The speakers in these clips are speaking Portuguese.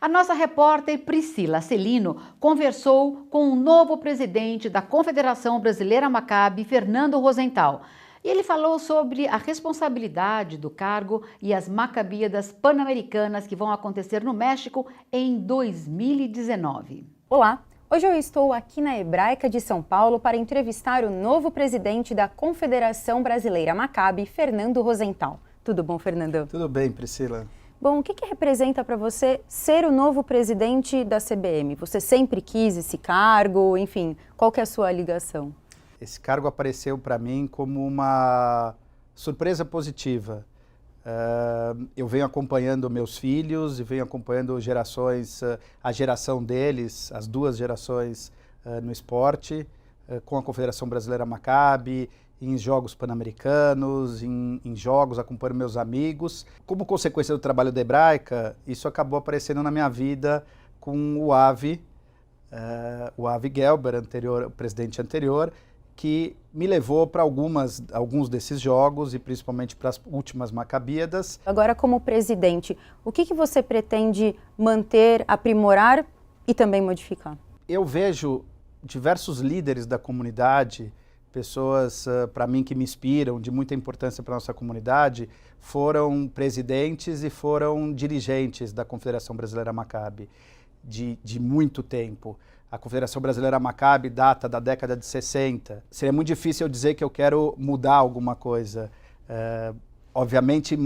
A nossa repórter Priscila Celino conversou com o novo presidente da Confederação Brasileira Maccabi, Fernando Rosenthal. E ele falou sobre a responsabilidade do cargo e as Maccabiadas Pan-Americanas que vão acontecer no México em 2019. Olá! Hoje eu estou aqui na Hebraica de São Paulo para entrevistar o novo presidente da Confederação Brasileira Maccabi, Fernando Rosenthal. Tudo bom, Fernando? Tudo bem, Priscila. Bom, o que representa para você ser o novo presidente da CBM? Você sempre quis esse cargo? Enfim, qual que é a sua ligação? Esse cargo apareceu para mim como uma surpresa positiva. Eu venho acompanhando meus filhos e venho acompanhando gerações, a geração deles, as duas gerações no esporte, com a Confederação Brasileira Maccabi, em jogos pan-americanos, em jogos, acompanho meus amigos. Como consequência do trabalho da Hebraica, isso acabou aparecendo na minha vida com o Avi Gelber, o presidente anterior, que me levou para alguns desses jogos e principalmente para as últimas Maccabiadas. Agora, como presidente, o que você pretende manter, aprimorar e também modificar? Eu vejo diversos líderes da comunidade, pessoas, para mim, que me inspiram, de muita importância para a nossa comunidade, foram presidentes e foram dirigentes da Confederação Brasileira Maccabi de muito tempo. A Confederação Brasileira Maccabi data da década de 60. Seria muito difícil eu dizer que eu quero mudar alguma coisa. Obviamente,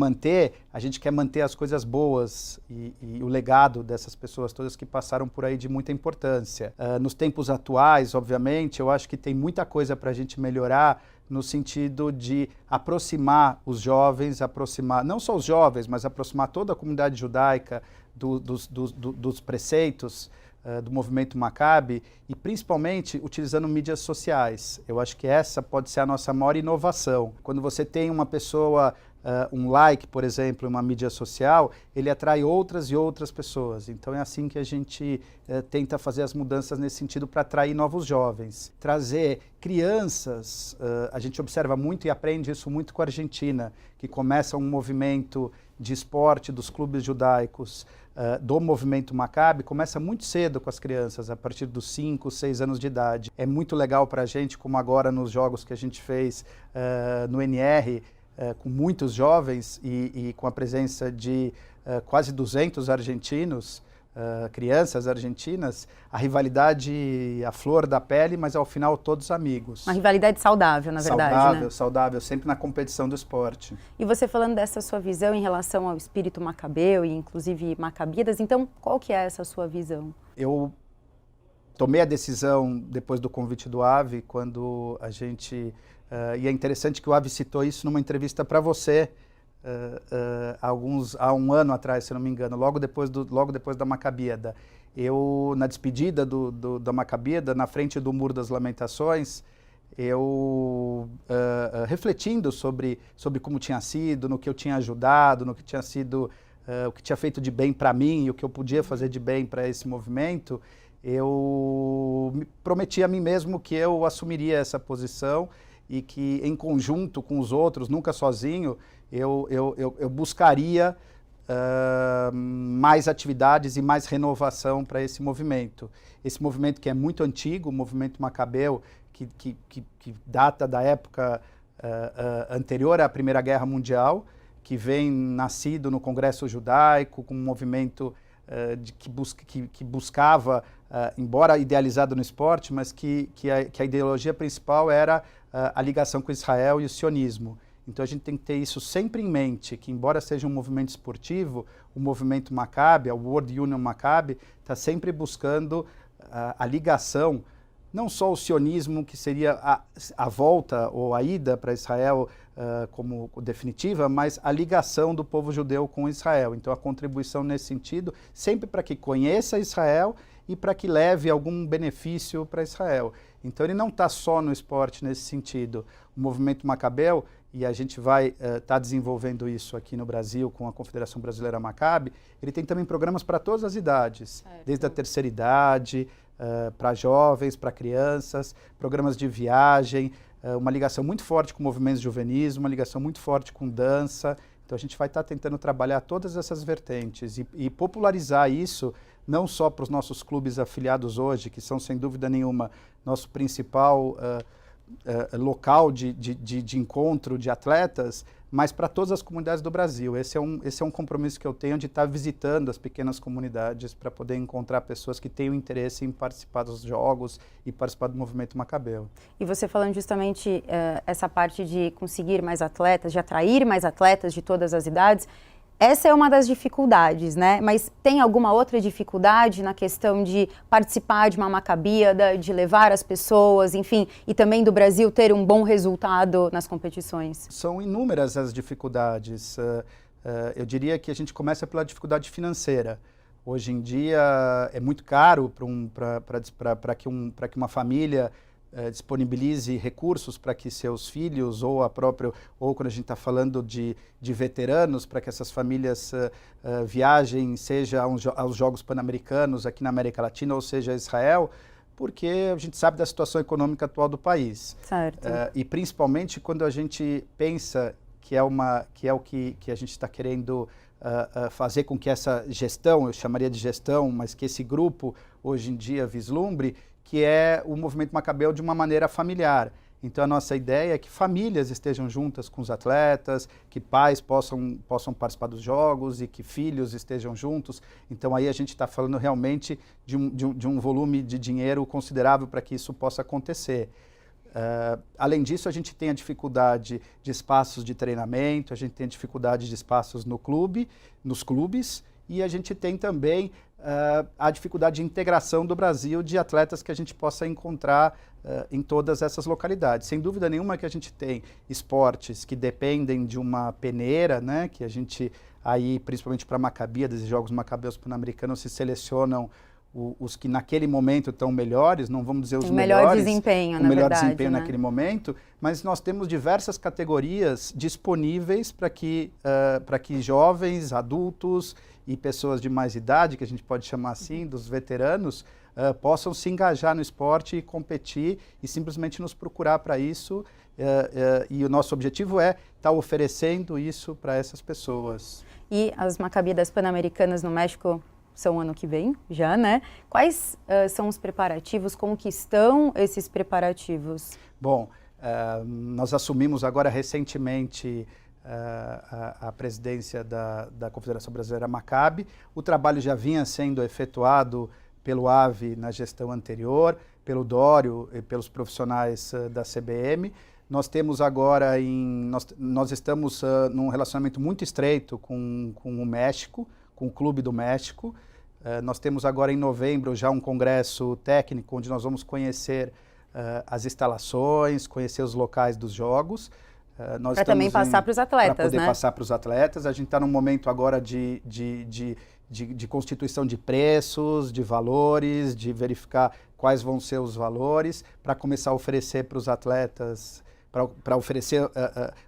a gente quer manter as coisas boas e o legado dessas pessoas todas que passaram por aí de muita importância. Nos tempos atuais, obviamente, eu acho que tem muita coisa para a gente melhorar no sentido de aproximar os jovens, não só os jovens, mas aproximar toda a comunidade judaica dos preceitos do movimento Maccabi e principalmente utilizando mídias sociais. Eu acho que essa pode ser a nossa maior inovação. Quando você tem uma pessoa, um like, por exemplo, em uma mídia social, ele atrai outras e outras pessoas. Então é assim que a gente tenta fazer as mudanças nesse sentido para atrair novos jovens. Trazer crianças, a gente observa muito e aprende isso muito com a Argentina, que começa um movimento de esporte dos clubes judaicos, do movimento Maccabi, começa muito cedo com as crianças, a partir dos 5, 6 anos de idade. É muito legal para a gente, como agora nos jogos que a gente fez no NR, com muitos jovens e com a presença de quase 200 argentinos, crianças argentinas, a rivalidade à flor da pele, mas ao final todos amigos. Uma rivalidade saudável, na verdade, né? Saudável, sempre na competição do esporte. E você falando dessa sua visão em relação ao espírito macabeu e inclusive Maccabiadas, então qual que é essa sua visão? Eu tomei a decisão depois do convite do Avi, quando a gente... e é interessante que o Avi citou isso numa entrevista para você, há um ano atrás, se não me engano, logo depois da Maccabiada. Eu, na despedida da Maccabiada, na frente do Muro das Lamentações, eu, refletindo sobre como tinha sido, no que eu tinha ajudado, no que tinha sido, o que tinha feito de bem para mim e o que eu podia fazer de bem para esse movimento, eu prometi a mim mesmo que eu assumiria essa posição e que, em conjunto com os outros, nunca sozinho, eu buscaria mais atividades e mais renovação para esse movimento. Esse movimento que é muito antigo, o movimento macabeu, que data da época anterior à Primeira Guerra Mundial, que vem nascido no Congresso Judaico, com um movimento que buscava, embora idealizado no esporte, mas que a ideologia principal era a ligação com Israel e o sionismo. Então a gente tem que ter isso sempre em mente, que embora seja um movimento esportivo, o movimento Maccabi, a World Union Maccabi, está sempre buscando a ligação, não só o sionismo, que seria a volta ou a ida para Israel como definitiva, mas a ligação do povo judeu com Israel. Então a contribuição nesse sentido, sempre para que conheça Israel e para que leve algum benefício para Israel. Então ele não está só no esporte nesse sentido. O movimento macabeu, e a gente vai estar desenvolvendo isso aqui no Brasil com a Confederação Brasileira Maccabi, ele tem também programas para todas as idades, desde a terceira idade, para jovens, para crianças, programas de viagem, uma ligação muito forte com movimentos juvenis, uma ligação muito forte com dança. Então a gente vai estar tentando trabalhar todas essas vertentes e popularizar isso, não só para os nossos clubes afiliados hoje, que são sem dúvida nenhuma nosso principal local de encontro de atletas, mas para todas as comunidades do Brasil. Esse é um compromisso que eu tenho de estar visitando as pequenas comunidades para poder encontrar pessoas que tenham interesse em participar dos jogos e participar do movimento Macabeu. E você falando justamente essa parte de conseguir mais atletas, de atrair mais atletas de todas as idades, essa é uma das dificuldades, né? Mas tem alguma outra dificuldade na questão de participar de uma Macabíada, de levar as pessoas, enfim, e também do Brasil ter um bom resultado nas competições? São inúmeras as dificuldades. Eu diria que a gente começa pela dificuldade financeira. Hoje em dia é muito caro para que uma família disponibilize recursos para que seus filhos ou ou quando a gente está falando de veteranos, para que essas famílias viajem, seja aos Jogos Pan-Americanos aqui na América Latina, ou seja, a Israel, porque a gente sabe da situação econômica atual do país. Certo. E principalmente quando a gente pensa que é o que a gente está querendo fazer com que essa gestão, eu chamaria de gestão, mas que esse grupo hoje em dia vislumbre, que é o movimento Macabeu de uma maneira familiar. Então a nossa ideia é que famílias estejam juntas com os atletas, que pais possam participar dos jogos e que filhos estejam juntos. Então aí a gente está falando realmente de um volume de dinheiro considerável para que isso possa acontecer. Além disso, a gente tem a dificuldade de espaços de treinamento, a gente tem a dificuldade de espaços nos clubes, e a gente tem também a dificuldade de integração do Brasil de atletas que a gente possa encontrar em todas essas localidades. Sem dúvida nenhuma que a gente tem esportes que dependem de uma peneira, né, que a gente, aí, principalmente para Macabíadas e Jogos Macabeus Pan-Americanos, se selecionam os que naquele momento estão melhores, não vamos dizer os melhores, melhor desempenho, o melhor verdade, desempenho né? naquele momento, mas nós temos diversas categorias disponíveis para que jovens, adultos e pessoas de mais idade, que a gente pode chamar assim, dos veteranos, possam se engajar no esporte e competir e simplesmente nos procurar para isso. E o nosso objetivo é estar oferecendo isso para essas pessoas. E as Macabíadas Pan-Americanas no México são ano que vem, já, né? Quais são os preparativos? Como que estão esses preparativos? Bom, nós assumimos agora recentemente a presidência da Confederação Brasileira Maccabi. O trabalho já vinha sendo efetuado pelo AVE na gestão anterior, pelo Dório e pelos profissionais da CBM. Nós temos agora, nós estamos num relacionamento muito estreito com o México, com o Clube do México. Nós temos agora em novembro já um congresso técnico onde nós vamos conhecer as instalações, conhecer os locais dos jogos. Para também passar para os atletas, para poder né? passar para os atletas. A gente está num momento agora de constituição de preços, de valores, de verificar quais vão ser os valores, para começar a oferecer para os atletas, para oferecer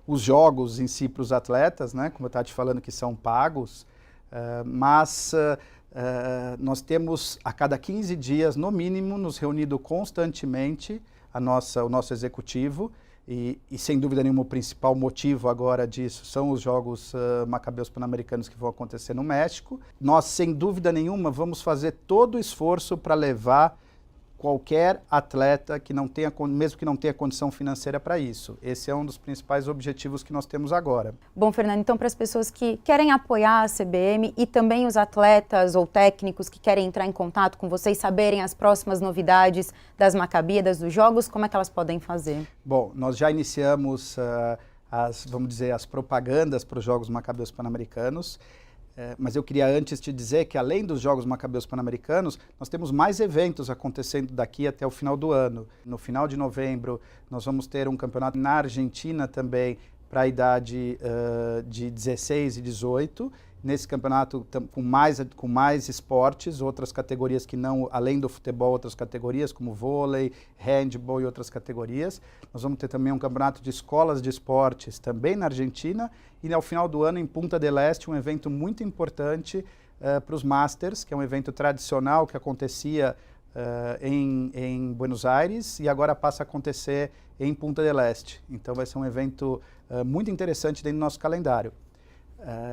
os jogos em si para os atletas, né? Como eu estava te falando, que são pagos. Mas nós temos a cada 15 dias, no mínimo, nos reunido constantemente o nosso executivo e sem dúvida nenhuma o principal motivo agora disso são os Jogos Macabeus Pan-Americanos que vão acontecer no México. Nós, sem dúvida nenhuma, vamos fazer todo o esforço para levar qualquer atleta que não tenha, mesmo que não tenha condição financeira para isso. Esse é um dos principais objetivos que nós temos agora. Bom, Fernando, então para as pessoas que querem apoiar a CBM e também os atletas ou técnicos que querem entrar em contato com vocês, saberem as próximas novidades das Macabíadas, dos Jogos, como é que elas podem fazer? Bom, nós já iniciamos vamos dizer, as propagandas para os Jogos Macabeus Pan-Americanos. Mas eu queria antes te dizer que, além dos Jogos Macabeus Pan-Americanos, nós temos mais eventos acontecendo daqui até o final do ano. No final de novembro, nós vamos ter um campeonato na Argentina também, para a idade de 16 e 18. Nesse campeonato, com mais esportes, outras categorias que não, além do futebol, outras categorias, como vôlei, handball e outras categorias. Nós vamos ter também um campeonato de escolas de esportes, também na Argentina. E ao final do ano, em Punta del Este, um evento muito importante para os Masters, que é um evento tradicional que acontecia em Buenos Aires e agora passa a acontecer em Punta del Este. Então vai ser um evento muito interessante dentro do nosso calendário.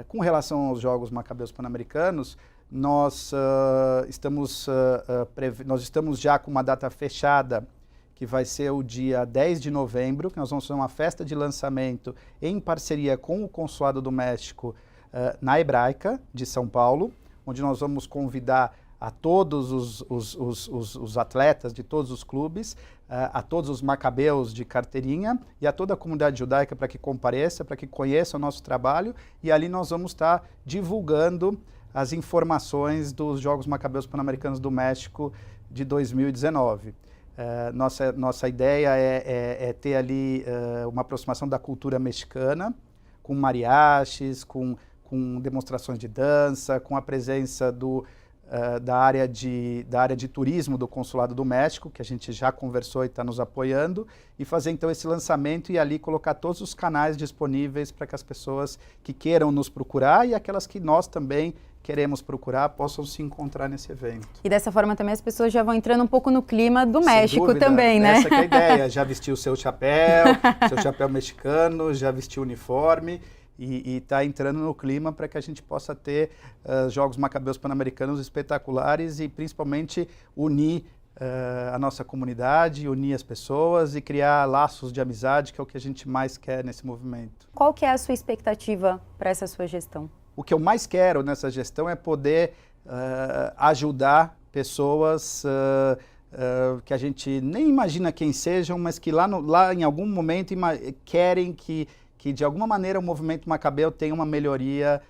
Com relação aos Jogos Macabeus Pan-Americanos, nós estamos já com uma data fechada, que vai ser o dia 10 de novembro, que nós vamos fazer uma festa de lançamento em parceria com o Consulado do México na Hebraica, de São Paulo, onde nós vamos convidar a todos os atletas de todos os clubes, a todos os macabeus de carteirinha e a toda a comunidade judaica para que compareça, para que conheça o nosso trabalho, e ali nós vamos estar divulgando as informações dos Jogos Macabeus Pan-Americanos do México de 2019. Nossa ideia é ter ali uma aproximação da cultura mexicana, com mariachis, com demonstrações de dança, com a presença da área de turismo do Consulado do México, que a gente já conversou e está nos apoiando, e fazer então esse lançamento e ali colocar todos os canais disponíveis para que as pessoas que queiram nos procurar e aquelas que nós também queremos procurar possam se encontrar nesse evento. E dessa forma também as pessoas já vão entrando um pouco no clima do México também, né? Essa que é a ideia, já vestiu o seu chapéu mexicano, já vestiu o uniforme e está entrando no clima para que a gente possa ter Jogos Macabeus Pan-Americanos espetaculares e principalmente unir a nossa comunidade, unir as pessoas e criar laços de amizade, que é o que a gente mais quer nesse movimento. Qual que é a sua expectativa para essa sua gestão? O que eu mais quero nessa gestão é poder ajudar pessoas que a gente nem imagina quem sejam, mas que lá em algum momento querem que de alguma maneira o movimento macabeu tenha uma melhoria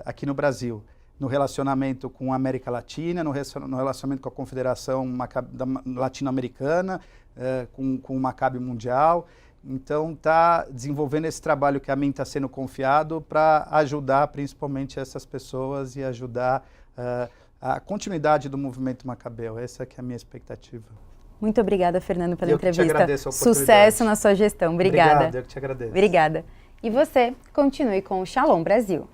aqui no Brasil, no relacionamento com a América Latina, no relacionamento com a Confederação Latino-Americana, com o Maccabi Mundial. Então, está desenvolvendo esse trabalho que a mim está sendo confiado para ajudar principalmente essas pessoas e ajudar a continuidade do movimento macabeu. Essa que é a minha expectativa. Muito obrigada, Fernando, pela entrevista. Eu que te agradeço a oportunidade. Sucesso na sua gestão. Obrigada. Obrigado, eu que te agradeço. Obrigada. E você, continue com o Shalom Brasil.